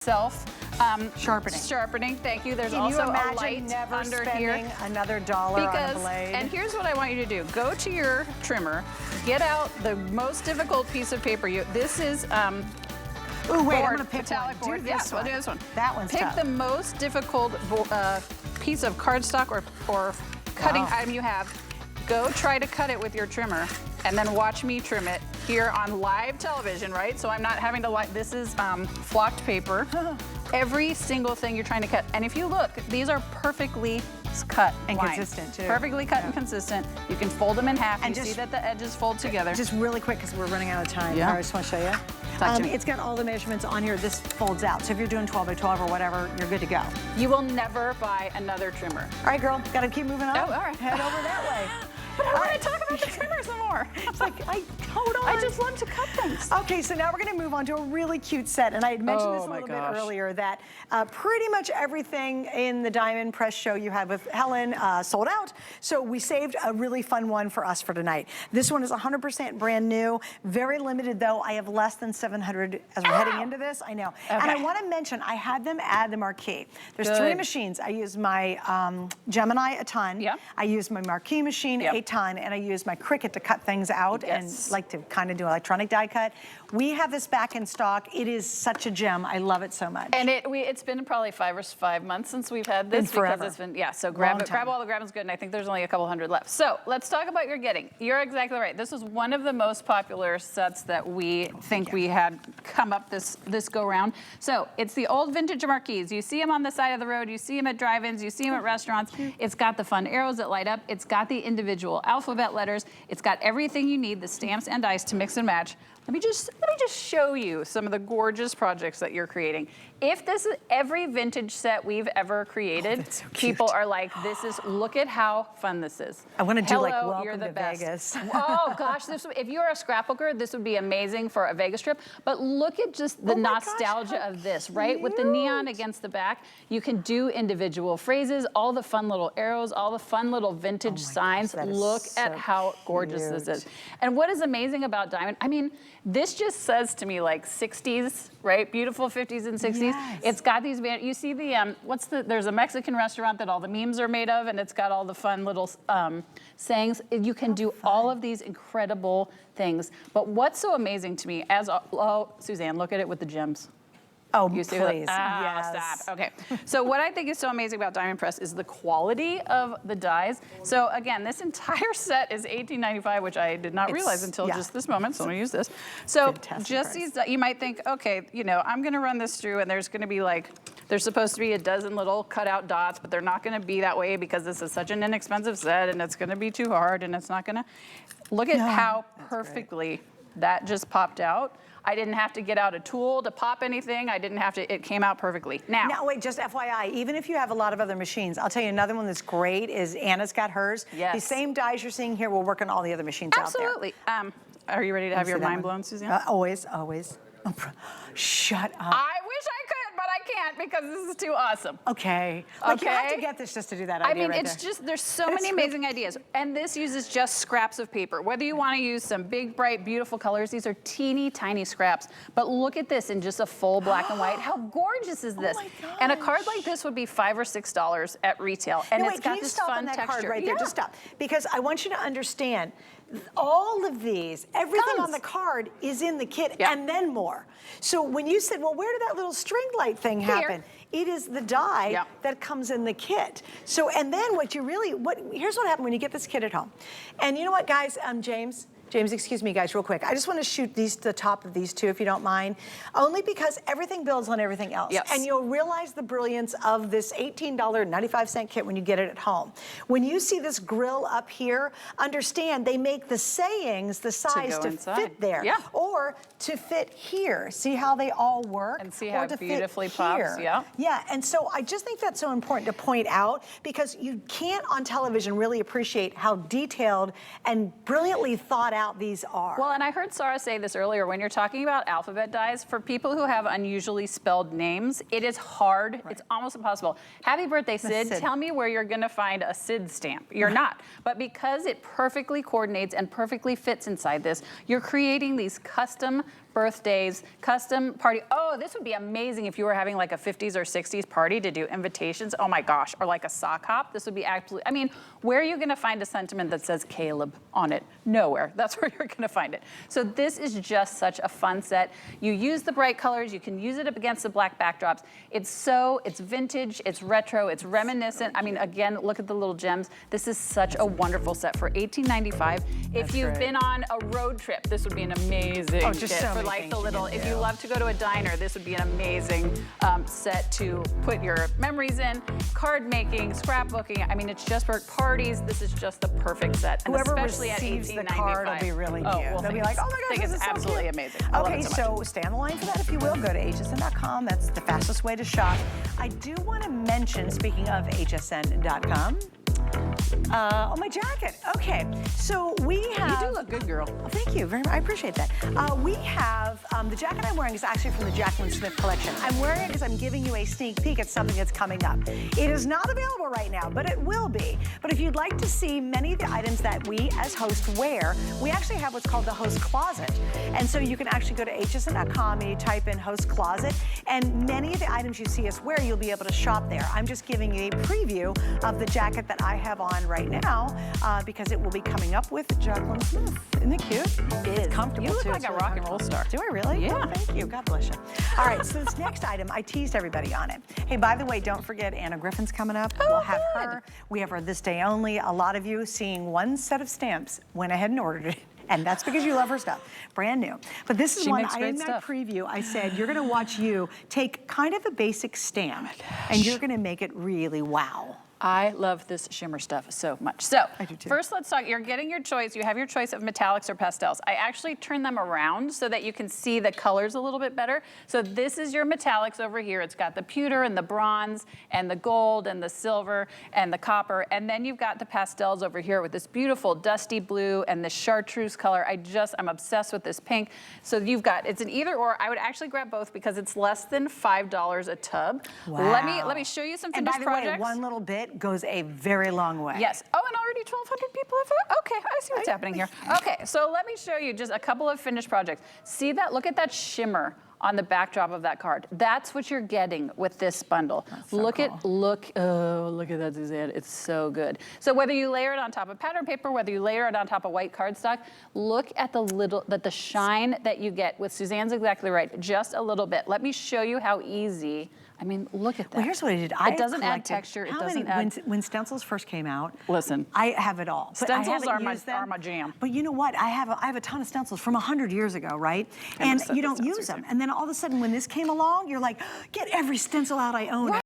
Sharpening. Thank you. There's also a light never under spending here. Another dollar on a blade. And here's what I want you to do. Go to your trimmer, get out the most difficult piece of paper. This is ooh, wait, I'm gonna pick one. Board. Do this one. We'll do this one. That one's Pick tough. the most difficult piece of cardstock or cutting item you have. Go try to cut it with your trimmer, and then watch me trim it here on live television, right? So I'm not having to this is flocked paper. Every single thing you're trying to cut. And if you look, these are perfectly cut and lines. consistent too. Perfectly cut and consistent. You can fold them in half. And you see that the edges fold together. Just really quick, because we're running out of time. I just want to show you. It's got all the measurements on here. This folds out. So if you're doing 12 by 12 or whatever, you're good to go. You will never buy another trimmer. All right, girl, got to keep moving on. Oh, all right. Head over that way. But I want to talk about the trimmer some more. It's like, hold on. I just love to cut things. Okay, so now we're going to move on to a really cute set. And I had mentioned this a little bit earlier, that pretty much everything in the Diamond Press show you had with Helen sold out. So we saved a really fun one for us for tonight. This one is 100% brand new. Very limited, though. I have less than 700 as we're heading into this. I know. Okay. And I want to mention, I had them add the marquee. There's 3 machines. I use my Gemini a ton. I use my marquee machine a ton, and I use my Cricut to cut things out and like to kind of do electronic die cut. We have this back in stock. It is such a gem. I love it so much. And it's been probably 5 months since we've had this because it's been so grab all the grabs good, and I think there's only a couple hundred left. So let's talk about your getting. You're exactly right. This was one of the most popular sets that we think we had come up this go round. So it's the old vintage marquees. You see them on the side of the road. You see them at drive-ins. You see them at restaurants. It's got the fun arrows that light up. It's got the individual alphabet letters. It's got everything you need, the stamps and dice to mix and match. Let me just show you some of the gorgeous projects that you're creating. If this is every vintage set we've ever created, people are like, look at how fun this is. I want to do like Welcome Welcome to Vegas. Oh gosh, if you're a scrapbooker, this would be amazing for a Vegas trip. But look at just the nostalgia of this, right? With the neon against the back, you can do individual phrases, all the fun little arrows, all the fun little vintage signs. Look at how gorgeous this is. And what is amazing about Diamond, I mean, this just says to me like 60s, right? Beautiful 50s and 60s. Yes. It's got these, you see the, there's a Mexican restaurant that all the memes are made of, and it's got all the fun little sayings. You can do all of these incredible things. But what's so amazing to me, Suzanne, look at it with the gems. Oh, you see please. Yes. Stop. Okay. So what I think is so amazing about Diamond Press is the quality of the dies. So again, this entire set is $18.95, which I did not realize until just this moment. So I'm gonna use this. So just these, you might think, okay, I'm gonna run this through, and there's gonna be there's supposed to be a dozen little cutout dots, but they're not gonna be that way because this is such an inexpensive set, and it's gonna be too hard, and it's not gonna. Look at how perfectly that just popped out. I didn't have to get out a tool to pop anything. I didn't have to, it came out perfectly. Now wait, just FYI, even if you have a lot of other machines, I'll tell you another one that's great is Anna's got hers. Yes. The same dies you're seeing here will work on all the other machines out there. Absolutely. Are you ready to have your mind blown, Suzanne? Always. Shut up. I wish I could, but I can't because this is too awesome. Okay. Like you have to get this just to do that idea. I mean, it's just, there's so many amazing ideas. And this uses just scraps of paper. Whether you want to use some big, bright, beautiful colors, these are teeny tiny scraps. But look at this in just a full black and white. How gorgeous is this? And a card like this would be $5 or $6 at retail. And it's got this fun texture. Card right there, just stop. Because I want you to understand, all of these, everything on the card is in the kit and then more. So when you said, well, where did that little string light thing happen? It is the die that comes in the kit. So, and then here's what happened when you get this kit at home. And you know what, guys, James, excuse me, guys, real quick. I just want to shoot the top of these two, if you don't mind, only because everything builds on everything else. Yes. And you'll realize the brilliance of this $18.95 kit when you get it at home. When you see this grill up here, understand they make the sayings the size to fit there, or to fit here. See how they all work? And see how it beautifully pops, Yeah, and so I just think that's so important to point out, because you can't on television really appreciate how detailed and brilliantly thought out these are. Well, and I heard Sarah say this earlier, when you're talking about alphabet dies, for people who have unusually spelled names, it is hard, it's almost impossible. Happy birthday, Sid. Tell me where you're gonna find a Sid stamp. You're not. But because it perfectly coordinates and perfectly fits inside this, you're creating these custom birthdays, custom party. Oh, this would be amazing if you were having like a 50s or 60s party to do invitations. Oh my gosh, or like a sock hop. This would be absolutely, I mean, where are you gonna find a sentiment that says Caleb on it? Nowhere, that's where you're gonna find it. So this is just such a fun set. You use the bright colors, you can use it up against the black backdrops. It's vintage, it's retro, it's reminiscent. I mean, again, look at the little gems. This is such a wonderful set for $18.95. If you've been on a road trip, this would be an amazing kit for like the little, if you love to go to a diner, this would be an amazing set to put your memories in, card making, scrapbooking. I mean, it's just for parties. This is just the perfect set. And whoever especially receives at $18.95. the card will be really cute. Well, They'll be like, oh my gosh, this is so absolutely cute. amazing. I love Okay, it so so much. stay on the line for that if you will. Go to hsn.com. That's the fastest way to shop. I do want to mention, speaking of hsn.com, oh, my jacket. Okay, so we have... You do look good, girl. Oh, thank you very much. I appreciate that. We have, the jacket I'm wearing is actually from the Jacqueline Smith collection. I'm wearing it because I'm giving you a sneak peek at something that's coming up. It is not available right now, but it will be. But if you'd like to see many of the items that we as hosts wear, we actually have what's called the host closet. And so you can actually go to hsn.com and you type in host closet, and many of the items you see us wear, you'll be able to shop there. I'm just giving you a preview of the jacket that I have on right now because it will be coming up with Jacqueline Smith. Isn't it cute? It is. It's comfortable You look too. like a rock and roll star. Do I really? Yeah. Oh, thank you. God bless you. All right, so this next item, I teased everybody on it. Hey, by the way, don't forget Anna Griffin's coming up. Oh, we'll have good. her. We have her this day only. A lot of you seeing one set of stamps went ahead and ordered it. And that's because you love her stuff. Brand new. But this is one, in that preview, I said, you're gonna watch you take kind of a basic stamp and you're gonna make it really wow. I love this shimmer stuff so much. So I do too. first let's talk, you're getting your choice. You have your choice of metallics or pastels. I actually turn them around so that you can see the colors a little bit better. So this is your metallics over here. It's got the pewter and the bronze and the gold and the silver and the copper. And then you've got the pastels over here with this beautiful dusty blue and the chartreuse color. I'm obsessed with this pink. So you've got, it's an either or. I would actually grab both because it's less than $5 a tub. Wow. Let me show you some finished And by the projects. way, one little bit goes a very long way. Yes. Oh, and already 1,200 people have. Okay, I see what's happening here. Okay, so let me show you just a couple of finished projects. See that? Look at that shimmer on the backdrop of that card. That's what you're getting with this bundle. That's so look cool. at that, Suzanne. It's so good. So whether you layer it on top of pattern paper, whether you layer it on top of white cardstock, look at the shine that you get with Suzanne's exactly right. Just a little bit. Let me show you how easy. I mean, look at that. Well, here's what I did. It doesn't add texture. It doesn't add. When stencils first came out, Listen, I have it all. But stencils I are haven't my jam. But you know what? I have a ton of stencils from 100 years ago, right? And you don't use them. And then all of a sudden, when this came along, you're like, get every stencil out I own.